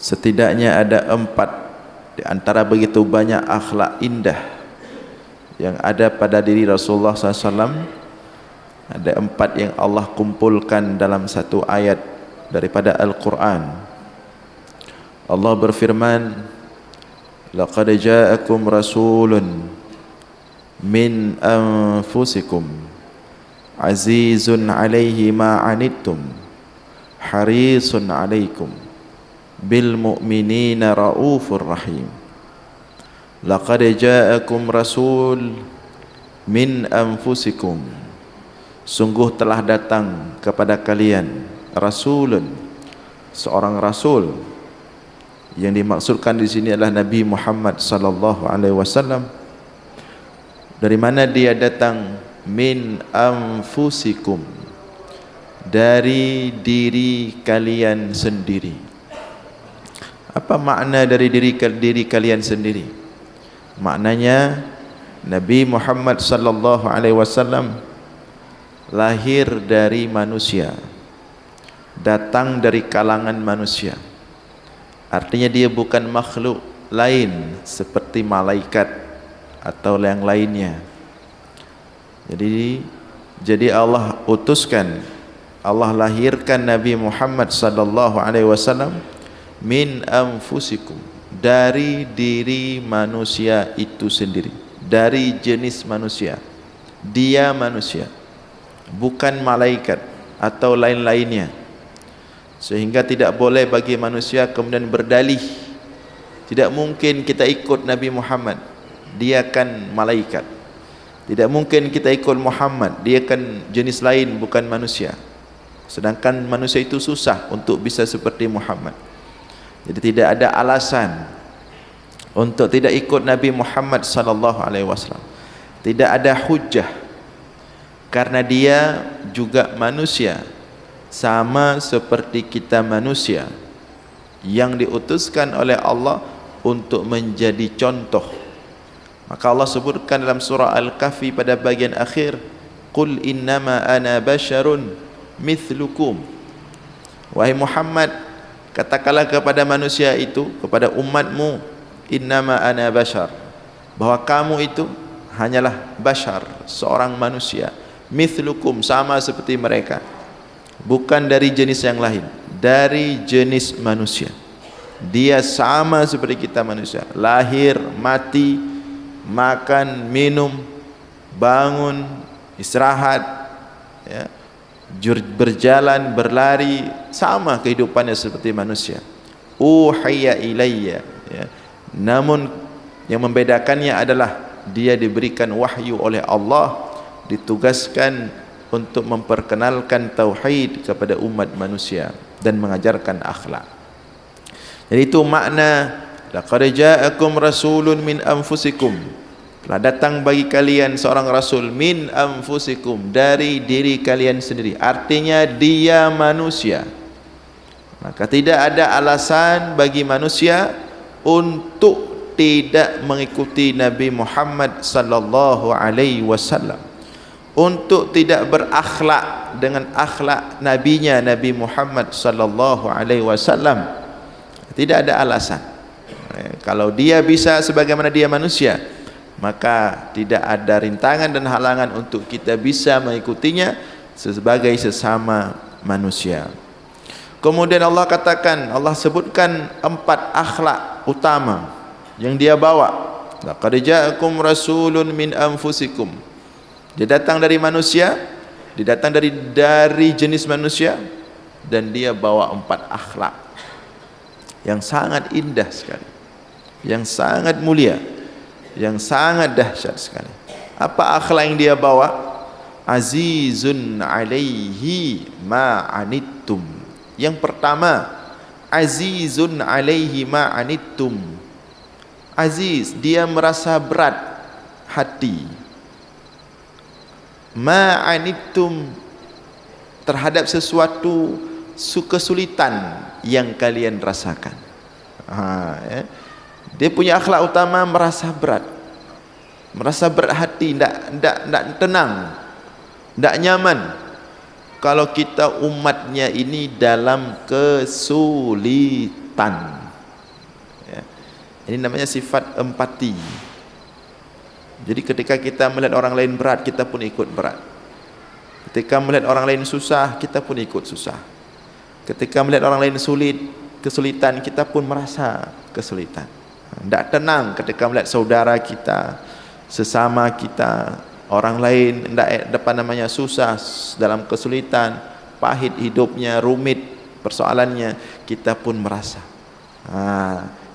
Setidaknya ada 4 di antara begitu banyak akhlak indah yang ada pada diri Rasulullah SAW. Ada 4 yang Allah kumpulkan dalam satu ayat daripada Al-Quran. Allah berfirman, laqad ja'akum rasulun min anfusikum azizun alaihi ma anittum harisun alaikum bil mu'minina raufur rahim. Laqad ja'akum rasul min anfusikum, sungguh telah datang kepada kalian rasulun, seorang rasul. Yang dimaksudkan di sini adalah Nabi Muhammad sallallahu alaihi wasallam. Dari mana dia datang? Min anfusikum, dari diri kalian sendiri. Apa makna dari diri kalian sendiri? Maknanya Nabi Muhammad sallallahu alaihi wasallam lahir dari manusia, datang dari kalangan manusia. Artinya dia bukan makhluk lain seperti malaikat atau yang lainnya. Jadi Allah utuskan, Allah lahirkan Nabi Muhammad sallallahu alaihi wasallam min anfusikum, dari diri manusia itu sendiri, dari jenis manusia. Dia manusia, bukan malaikat atau lain-lainnya. Sehingga tidak boleh bagi manusia kemudian berdalih, tidak mungkin kita ikut Nabi Muhammad, dia kan malaikat. Tidak mungkin kita ikut Muhammad, dia kan jenis lain, bukan manusia. Sedangkan manusia itu susah untuk bisa seperti Muhammad. Jadi tidak ada alasan untuk tidak ikut Nabi Muhammad sallallahu alaihi wasallam. Tidak ada hujjah, karena dia juga manusia, sama seperti kita manusia, yang diutuskan oleh Allah untuk menjadi contoh. Maka Allah sebutkan dalam surah Al-Kahfi pada bagian akhir, qul innama ana basyarun mithlukum. Wahai Muhammad, katakanlah kepada manusia itu, kepada umatmu, innama ana basyar, bahwa kamu itu hanyalah bashar, seorang manusia, mithlukum, sama seperti mereka, bukan dari jenis yang lain, dari jenis manusia. Dia sama seperti kita manusia, lahir, mati, makan, minum, bangun, istirahat, ya, berjalan, berlari, sama kehidupannya seperti manusia. Uhiya ilayya, ya. Namun yang membedakannya adalah dia diberikan wahyu oleh Allah, ditugaskan untuk memperkenalkan tauhid kepada umat manusia dan mengajarkan akhlak. Jadi itu makna laqad ja'akum rasulun min anfusikum, telah datang bagi kalian seorang rasul min anfusikum, dari diri kalian sendiri. Artinya dia manusia. Maka tidak ada alasan bagi manusia untuk tidak mengikuti Nabi Muhammad sallallahu alaihi wasallam, untuk tidak berakhlak dengan akhlak nabinya Nabi Muhammad sallallahu alaihi wasallam. Tidak ada alasan. Kalau dia bisa sebagaimana dia manusia, maka tidak ada rintangan dan halangan untuk kita bisa mengikutinya sebagai sesama manusia. Kemudian Allah katakan, Allah sebutkan 4 akhlak utama yang dia bawa. Laqad ja'akum rasulun min anfusikum. Dia datang dari manusia, dia datang dari jenis manusia, dan dia bawa 4 akhlak yang sangat indah sekali, yang sangat mulia, yang sangat dahsyat sekali. Apa akhlak yang dia bawa? Azizun alaihi ma anittum. Yang pertama, azizun alaihi ma anittum. Aziz, dia merasa berat hati. Ma anittum, terhadap sesuatu kesulitan yang kalian rasakan. Dia punya akhlak utama merasa berat hati, tidak tenang, tidak nyaman kalau kita umatnya ini dalam kesulitan. Ini namanya sifat empati. Jadi ketika kita melihat orang lain berat, kita pun ikut berat. Ketika melihat orang lain susah, kita pun ikut susah. Ketika melihat orang lain kesulitan, kita pun merasa kesulitan. Tidak tenang ketika melihat saudara kita, sesama kita, orang lain tidak susah dalam kesulitan, pahit hidupnya, rumit persoalannya, kita pun merasa.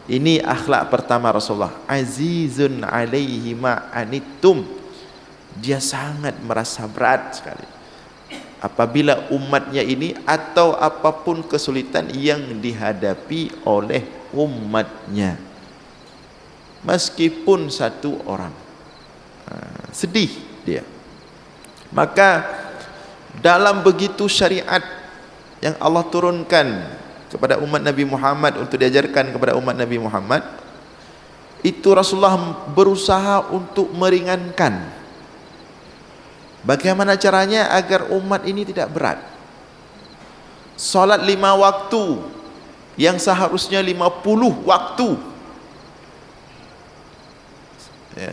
Ini akhlak pertama Rasulullah. Azizun alaihi ma anittum. Dia sangat merasa berat sekali apabila umatnya ini atau apapun kesulitan yang dihadapi oleh umatnya, meskipun satu orang. Sedih dia. Maka dalam begitu syariat yang Allah turunkan kepada umat Nabi Muhammad, untuk diajarkan kepada umat Nabi Muhammad, itu Rasulullah berusaha untuk meringankan. Bagaimana caranya agar umat ini tidak berat? Salat 5 waktu yang seharusnya 50 waktu, ya.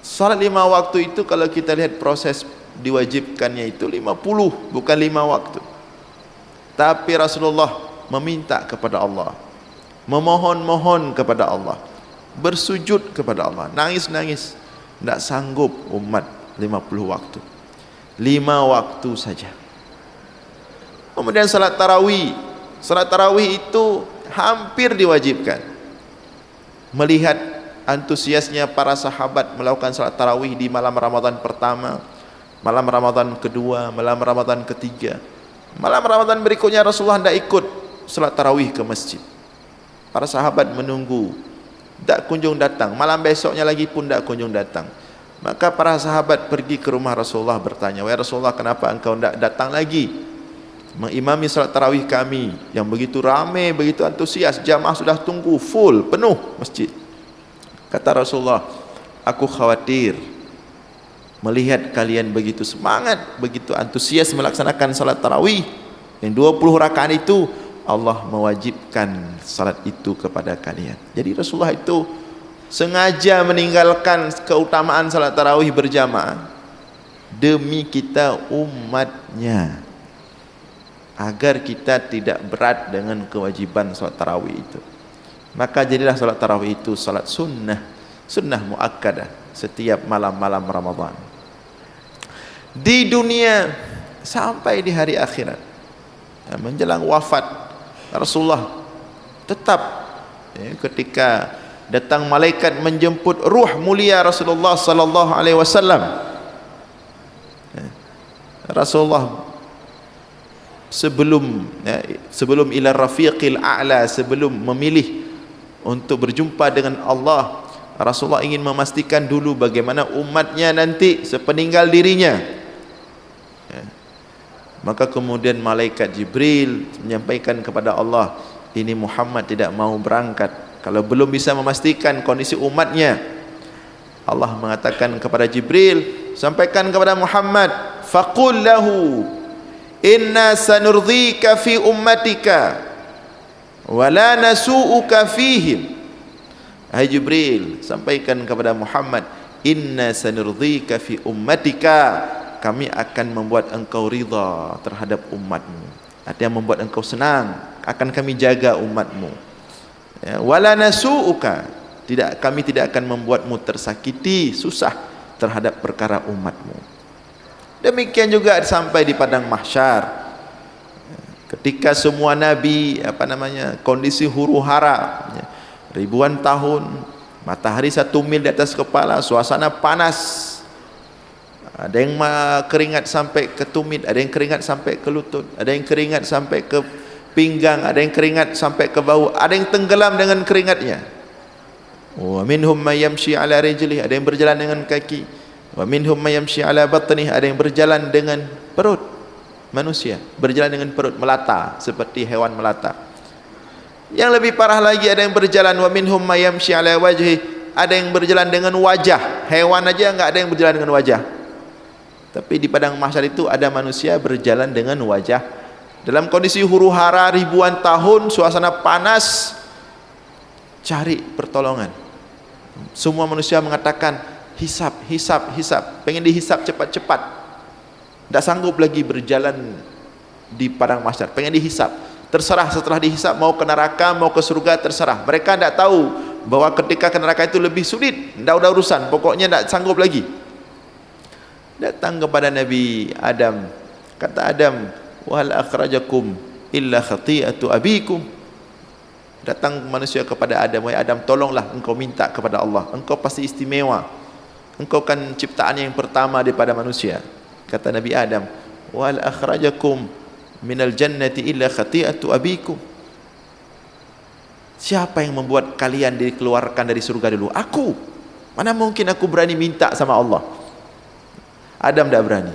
Salat 5 waktu itu kalau kita lihat proses diwajibkannya itu 50, bukan 5 waktu. Tapi Rasulullah meminta kepada Allah, memohon-mohon kepada Allah, bersujud kepada Allah, nangis-nangis, tidak sanggup umat 50 waktu, 5 waktu saja. Kemudian salat tarawih. Salat tarawih itu hampir diwajibkan. Melihat antusiasnya para sahabat melakukan salat tarawih di malam Ramadan pertama, malam Ramadan kedua, malam Ramadan ketiga, malam Ramadan berikutnya Rasulullah tidak ikut salat tarawih ke masjid. Para sahabat menunggu, tidak kunjung datang. Malam besoknya lagi pun tidak kunjung datang. Maka para sahabat pergi ke rumah Rasulullah bertanya, "Wahai Rasulullah, kenapa engkau tidak datang lagi mengimami salat tarawih kami yang begitu ramai, begitu antusias, jamaah sudah tunggu full, penuh masjid?" Kata Rasulullah, "Aku khawatir melihat kalian begitu semangat, begitu antusias melaksanakan salat tarawih yang 20 rakaat itu, Allah mewajibkan salat itu kepada kalian." Jadi Rasulullah itu sengaja meninggalkan keutamaan salat tarawih berjamaah demi kita umatnya, agar kita tidak berat dengan kewajiban salat tarawih itu. Maka jadilah salat tarawih itu salat sunnah, sunnah muakkadah setiap malam-malam Ramadan di dunia sampai di hari akhirat. Menjelang wafat Rasulullah tetap, ketika datang malaikat menjemput ruh mulia Rasulullah sallallahu alaihi wasallam, Rasulullah sebelum ila rafiqil a'la, sebelum memilih untuk berjumpa dengan Allah, Rasulullah ingin memastikan dulu bagaimana umatnya nanti sepeninggal dirinya. Maka kemudian malaikat Jibril menyampaikan kepada Allah, ini Muhammad tidak mau berangkat kalau belum bisa memastikan kondisi umatnya. Allah mengatakan kepada Jibril, sampaikan kepada Muhammad, faqul lahu inna sanurdhika fi ummatika wala nasu'uka fihim. Hai Jibril, sampaikan kepada Muhammad, inna sanurdhika fi ummatika, kami akan membuat engkau ridha terhadap umatmu, artinya membuat engkau senang, akan kami jaga umatmu. Wala nasu'uka, kami tidak akan membuatmu tersakiti, susah terhadap perkara umatmu. Demikian juga sampai di padang mahsyar, ketika semua nabi kondisi huru hara, ribuan tahun, matahari 1 mil di atas kepala, suasana panas, ada yang keringat sampai ke tumit, ada yang keringat sampai ke lutut, ada yang keringat sampai ke pinggang, ada yang keringat sampai ke bahu, ada yang tenggelam dengan keringatnya. Wa minhum may yamshi ala rijlihi, ada yang berjalan dengan kaki. Wa minhum may yamshi ala batnihi, ada yang berjalan dengan perut manusia, berjalan dengan perut melata seperti hewan melata. Yang lebih parah lagi, ada yang berjalan wa minhum may yamshi ala wajhi, ada yang berjalan dengan wajah, hewan aja enggak ada yang berjalan dengan wajah. Tapi di padang mahsyar itu ada manusia berjalan dengan wajah, dalam kondisi huru hara ribuan tahun, suasana panas, cari pertolongan. Semua manusia mengatakan hisab, hisab, hisab, pengen dihisab cepat-cepat, tak sanggup lagi berjalan di padang mahsyar, pengen dihisab. Terserah setelah dihisab mau ke neraka, mau ke surga, terserah. Mereka tak tahu bahwa ketika ke neraka itu lebih sulit, tak ada urusan, pokoknya tak sanggup lagi. Datang kepada Nabi Adam, kata Adam, wahal akhrajakum illa khati'atu abikum. Datang manusia kepada Adam, wahai Adam, tolonglah engkau minta kepada Allah, engkau pasti istimewa, engkau kan ciptaan yang pertama daripada manusia. Kata Nabi Adam, wahal akhrajakum minal jannati illa khati'atu abikum. Siapa yang membuat kalian dikeluarkan dari surga dulu? Aku. Mana mungkin aku berani minta sama Allah? Adam tak berani.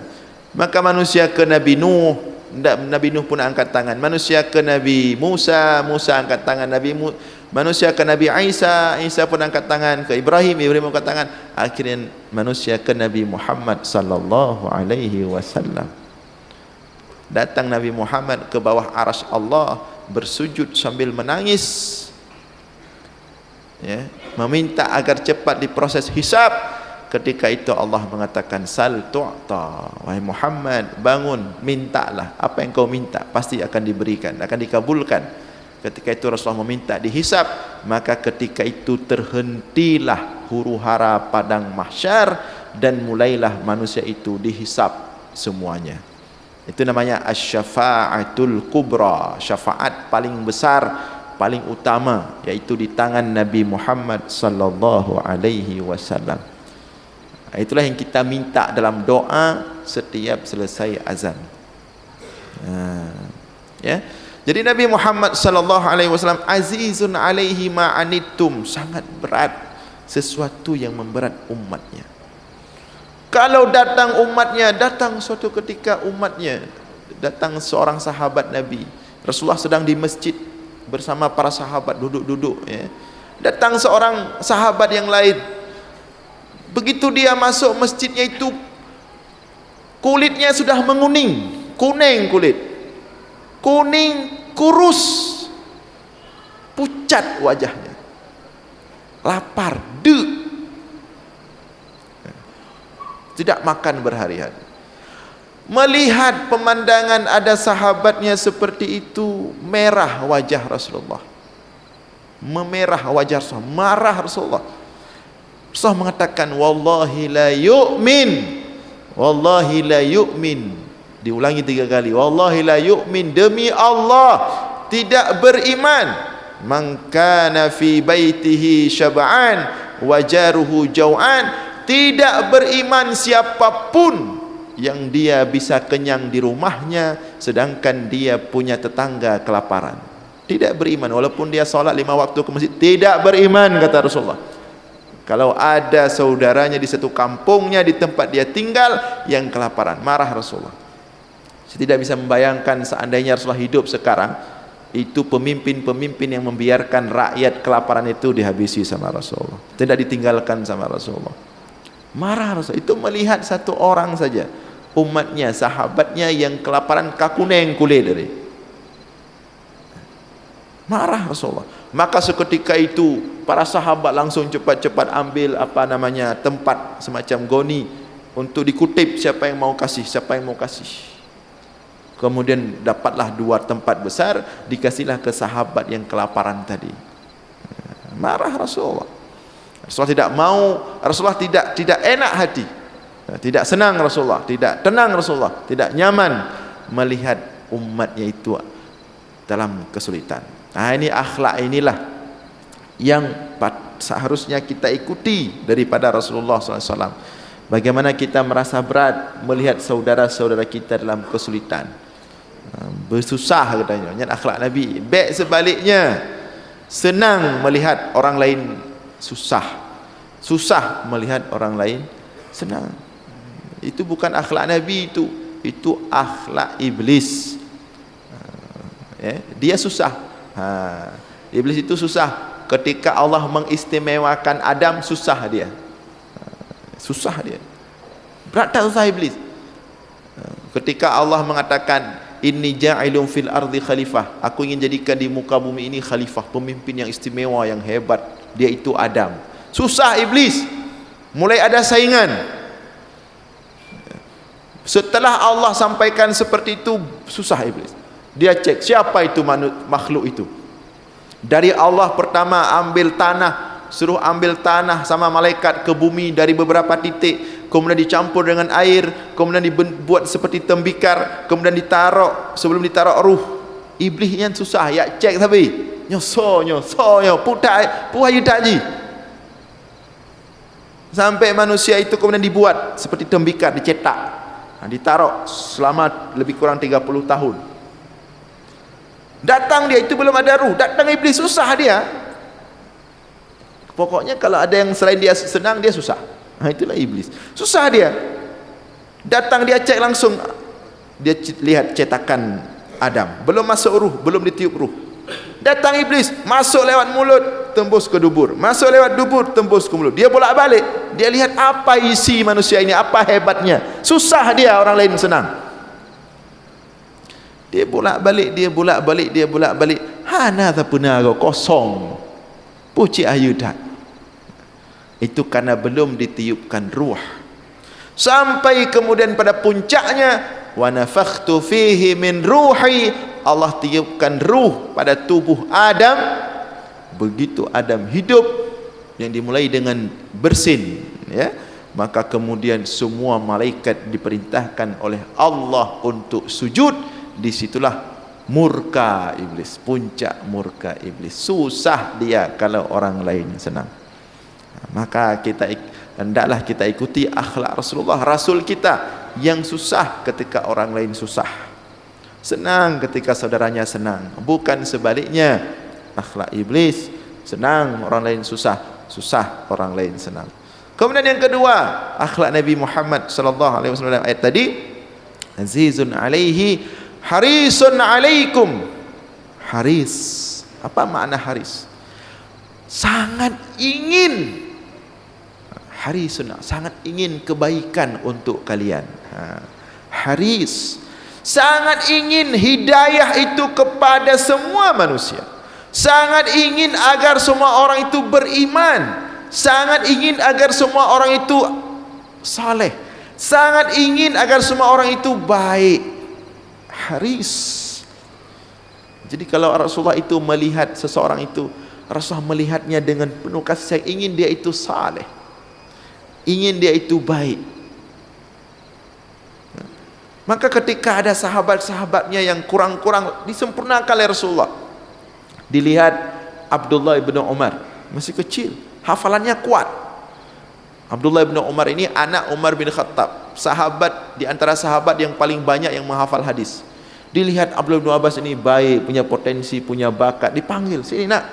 Maka manusia ke Nabi Nuh, Nabi Nuh pun angkat tangan. Manusia ke Nabi Musa, Musa angkat tangan. Manusia ke Nabi Isa, Isa pun angkat tangan. Ke Ibrahim, Ibrahim angkat tangan. Akhirnya manusia ke Nabi Muhammad sallallahu alaihi wasallam. Datang Nabi Muhammad ke bawah arsy Allah, bersujud sambil menangis, ya, meminta agar cepat diproses hisab. Ketika itu Allah mengatakan, sal tu'ta, wahai Muhammad, bangun, mintalah apa yang kau minta, pasti akan diberikan, akan dikabulkan. Ketika itu Rasulullah meminta dihisab, maka ketika itu terhentilah huru-hara padang mahsyar dan mulailah manusia itu dihisab semuanya. Itu namanya asy-syafa'atul kubra, syafaat paling besar, paling utama, yaitu di tangan Nabi Muhammad sallallahu alaihi wasallam. Itulah yang kita minta dalam doa setiap selesai azan. Ya. Jadi Nabi Muhammad sallallahu alaihi wasallam azizun alaihi ma anittum, sangat berat sesuatu yang memberat umatnya. Kalau datang umatnya, datang suatu ketika umatnya, datang seorang sahabat Nabi, Rasulullah sedang di masjid bersama para sahabat duduk-duduk, ya. Datang seorang sahabat yang lain. Begitu dia masuk masjidnya itu, kulitnya sudah menguning, kuning kulit, kuning, kurus, pucat wajahnya, lapar, tidak makan berhari-hari. Melihat pemandangan ada sahabatnya seperti itu, merah wajah Rasulullah, memerah wajah Rasulullah, marah Rasulullah. Rasulullah mengatakan, wallahi la yu'min, wallahi la yu'min. Diulangi 3 kali, wallahi la yu'min, demi Allah tidak beriman. Man kana fi baitihi syab'an wa jaruhu jau'an, tidak beriman siapapun yang dia bisa kenyang di rumahnya sedangkan dia punya tetangga kelaparan. Tidak beriman, walaupun dia salat 5 waktu ke masjid, tidak beriman, kata Rasulullah. Kalau ada saudaranya di satu kampungnya, di tempat dia tinggal, yang kelaparan, marah Rasulullah. Saya tidak bisa membayangkan seandainya Rasulullah hidup sekarang, itu pemimpin-pemimpin yang membiarkan rakyat kelaparan itu dihabisi sama Rasulullah, tidak ditinggalkan sama Rasulullah. Marah Rasulullah. Itu melihat satu orang saja, umatnya, sahabatnya yang kelaparan, kakuning kulit dari. Marah Rasulullah. Maka seketika itu para sahabat langsung cepat-cepat ambil tempat semacam goni untuk dikutip siapa yang mau kasih, siapa yang mau kasih. Kemudian dapatlah 2 tempat besar, dikasihlah ke sahabat yang kelaparan tadi. Marah Rasulullah. Rasulullah tidak mau, Rasulullah tidak enak hati, tidak senang Rasulullah, tidak tenang Rasulullah, tidak nyaman melihat umatnya itu dalam kesulitan. Nah, ini akhlak inilah yang seharusnya kita ikuti daripada Rasulullah SAW. Bagaimana kita merasa berat melihat saudara-saudara kita dalam kesulitan, bersusah katanya. Ini akhlak Nabi. Baik sebaliknya, senang melihat orang lain susah, susah melihat orang lain senang. Itu bukan akhlak Nabi, itu akhlak iblis. Dia susah. Iblis itu susah. Ketika Allah mengistimewakan Adam, susah dia. Susah dia. Berat tak susah iblis? Ketika Allah mengatakan inni ja'ilun fil ardi khalifah, aku ingin jadikan di muka bumi ini khalifah, pemimpin yang istimewa, yang hebat. Dia itu Adam. Susah iblis, mulai ada saingan. Setelah Allah sampaikan seperti itu, susah iblis. Dia cek siapa itu makhluk itu. Dari Allah pertama ambil tanah, suruh ambil tanah sama malaikat ke bumi dari beberapa titik, kemudian dicampur dengan air, kemudian dibuat seperti tembikar, kemudian ditaruh, sebelum ditaruh ruh. Iblis yang susah, ya cek tapi nyoso putai puayu taji. Sampai manusia itu kemudian dibuat seperti tembikar, dicetak. Ditaruh selama lebih kurang 30 tahun. Datang dia, itu belum ada ruh. Datang iblis, susah dia. Pokoknya kalau ada yang selain dia senang, dia susah. Itulah iblis, susah dia. Datang dia cek langsung, dia lihat cetakan Adam, belum masuk ruh, belum ditiup ruh. Datang iblis, masuk lewat mulut, tembus ke dubur, masuk lewat dubur, tembus ke mulut. Dia bolak-balik, dia lihat apa isi manusia ini, apa hebatnya. Susah dia, orang lain senang. Dia bolak-balik. Hana tapunago kosong. Puci ayu tak. Itu karena belum ditiupkan ruh. Sampai kemudian pada puncaknya, wa nafakhtu fihi min ruhi, Allah tiupkan ruh pada tubuh Adam. Begitu Adam hidup, yang dimulai dengan bersin, ya, maka kemudian semua malaikat diperintahkan oleh Allah untuk sujud. Disitulah murka iblis, puncak murka iblis. Susah dia kalau orang lain senang. Maka hendaklah kita ikuti akhlak Rasulullah, Rasul kita, yang susah ketika orang lain susah, senang ketika saudaranya senang, bukan sebaliknya. Akhlak iblis, senang orang lain susah, susah orang lain senang. Kemudian yang kedua, akhlak Nabi Muhammad sallallahu alaihi wasallam ayat tadi, azizun alaihi harisun alaikum. Haris, apa makna haris? Sangat ingin, harisun, sangat ingin kebaikan untuk kalian. Haris, sangat ingin hidayah itu kepada semua manusia, sangat ingin agar semua orang itu beriman, sangat ingin agar semua orang itu saleh, sangat ingin agar semua orang itu baik. Haris. Jadi kalau Rasulullah itu melihat seseorang itu, Rasulullah melihatnya dengan penuh kasih sayang, ingin dia itu saleh, ingin dia itu baik. Maka ketika ada sahabat-sahabatnya yang kurang-kurang disempurnakan oleh Rasulullah, dilihat Abdullah ibn Umar, masih kecil, hafalannya kuat. Abdullah ibn Umar ini anak Umar bin Khattab, sahabat di antara sahabat yang paling banyak yang menghafal hadis. Dilihat Abdullah bin Abbas ini baik, punya potensi, punya bakat, dipanggil, sini nak.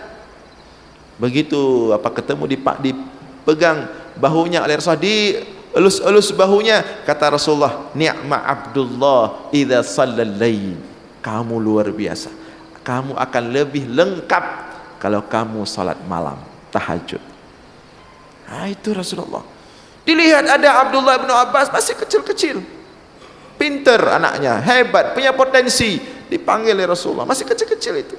Begitu ketemu, dipegang bahunya oleh Rasulullah, dielus-elus bahunya, kata Rasulullah, ni'ma Abdullah idza shallal lail. Kamu luar biasa, kamu akan lebih lengkap kalau kamu salat malam, tahajud. Itu Rasulullah. Dilihat ada Abdullah bin Abbas, masih kecil-kecil, pinter anaknya, hebat, punya potensi, dipanggil oleh Rasulullah, masih kecil-kecil itu,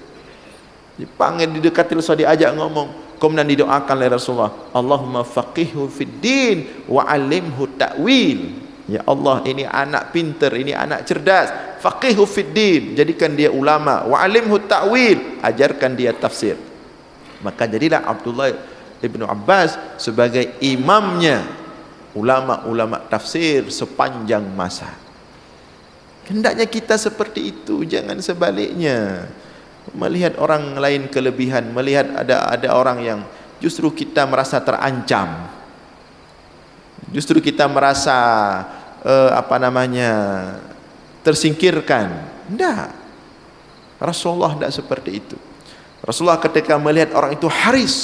dipanggil, didekati Rasulullah, diajak ngomong, kemudian didoakan oleh Rasulullah, Allahumma faqihhu fid din wa 'allimhu ta'wil. Ya Allah, ini anak pinter, ini anak cerdas, faqihhu fid din, jadikan dia ulama, wa 'allimhu ta'wil, ajarkan dia tafsir. Maka jadilah Abdullah Ibnu Abbas sebagai imamnya ulama-ulama tafsir sepanjang masa. Hendaknya kita seperti itu, jangan sebaliknya. Melihat orang lain kelebihan, melihat ada orang yang justru kita merasa terancam, justru kita merasa tersingkirkan. Tidak, Rasulullah tidak seperti itu. Rasulullah ketika melihat orang itu haris,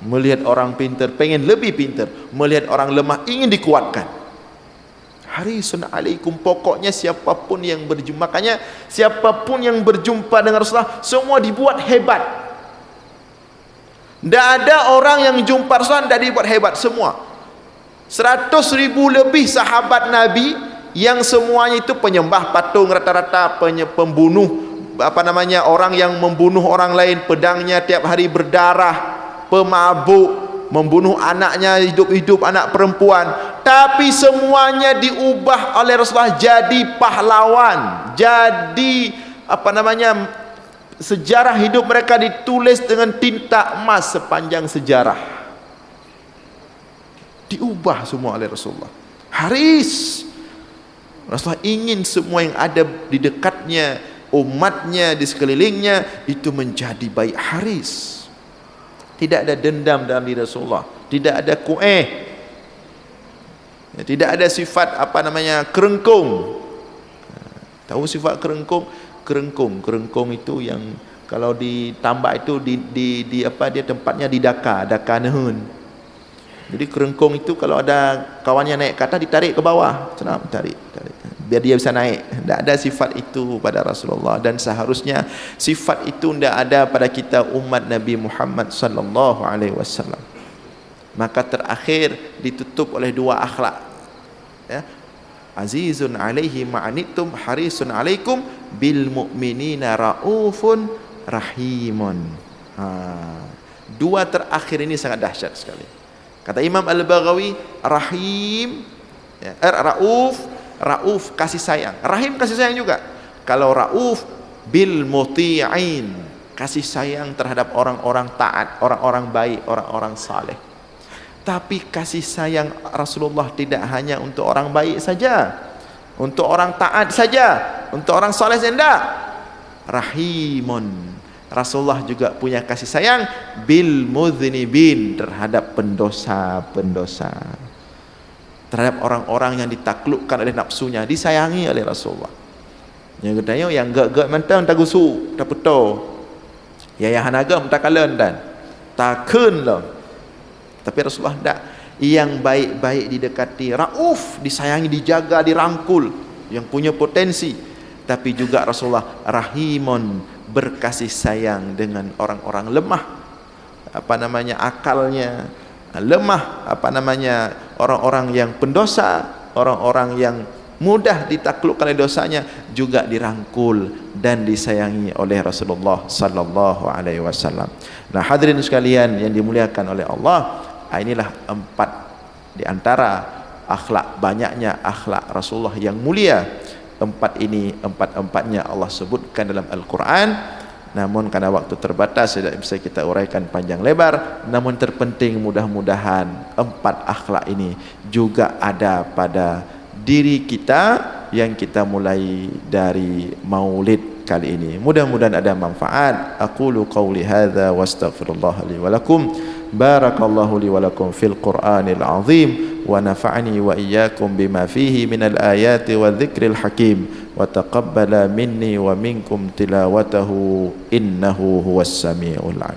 melihat orang pintar pengen lebih pintar, melihat orang lemah ingin dikuatkan. Harisun alaikum, pokoknya siapapun yang berjumpa, makanya siapapun yang berjumpa dengan Rasulullah semua dibuat hebat. Tidak ada orang yang jumpa Rasulullah tidak dibuat hebat semua. 100.000 lebih sahabat Nabi Yang semuanya itu penyembah patung rata-rata, pembunuh, orang yang membunuh orang lain, pedangnya tiap hari berdarah, pemabuk, membunuh anaknya hidup-hidup, anak perempuan. Tapi semuanya diubah oleh Rasulullah jadi pahlawan, jadi sejarah hidup mereka ditulis dengan tinta emas sepanjang sejarah, diubah semua oleh Rasulullah. Haris, Rasulullah ingin semua yang ada di dekatnya, umatnya di sekelilingnya itu menjadi baik. Haris, tidak ada dendam dalam diri Rasulullah, tidak ada tidak ada sifat kerengkung. Tahu sifat kerengkung? Kerengkung itu yang kalau ditambah itu dia tempatnya di Daka Nehun. Jadi kerengkung itu kalau ada kawannya naik ke atas, ditarik ke bawah, senang tarik biar dia bisa naik. Tidak ada sifat itu pada Rasulullah, dan seharusnya sifat itu tidak ada pada kita umat Nabi Muhammad sallallahu alaihi wasallam. Maka terakhir ditutup oleh dua akhlak, ya. Azizun alaihi ma'anittum harisun alaikum bil mu'minina raufun rahimun. Dua terakhir ini sangat dahsyat sekali. Kata Imam Al-Baghawi, rahim, ya, rauf kasih sayang, rahim kasih sayang juga. Kalau rauf bil muti'in, kasih sayang terhadap orang-orang taat, orang-orang baik, orang-orang saleh. Tapi kasih sayang Rasulullah tidak hanya untuk orang baik saja, untuk orang taat saja, untuk orang saleh saja, tidak. Rahimun, Rasulullah juga punya kasih sayang bil mudznibin, terhadap pendosa-pendosa, terhadap orang-orang yang ditaklukkan oleh nafsunya, disayangi oleh Rasulullah. Yang katanya yang gak mentang tak gusu tak puto, ya yang hanaga tak kalen dan takun lah. Tapi Rasulullah tidak. Yang baik-baik didekati, rauf, disayangi, dijaga, dirangkul, yang punya potensi. Tapi juga Rasulullah rahimun, berkasih sayang dengan orang-orang lemah, akalnya lemah, orang-orang yang pendosa, orang-orang yang mudah ditaklukkan oleh dosanya, juga dirangkul dan disayangi oleh Rasulullah sallallahu alaihi wasallam. Nah, hadirin sekalian yang dimuliakan oleh Allah, inilah 4 di antara akhlak, banyaknya akhlak Rasulullah yang mulia. 4 ini, 4-4-nya Allah sebutkan dalam Al-Quran. Namun karena waktu terbatas tidak bisa kita uraikan panjang lebar. Namun terpenting, mudah-mudahan 4 akhlak ini juga ada pada diri kita yang kita mulai dari maulid kali ini. Mudah-mudahan ada manfaat. Aqulu qawli hadza wa astaghfirullah li wa lakum. Barakallahu li wa lakum fil Qur'anil azim wa nafa'ani wa iyyakum bima fihi minal ayati wa dzikril hakim wa taqabbala minni wa minkum tilawatahu innahu huwas samiul alim.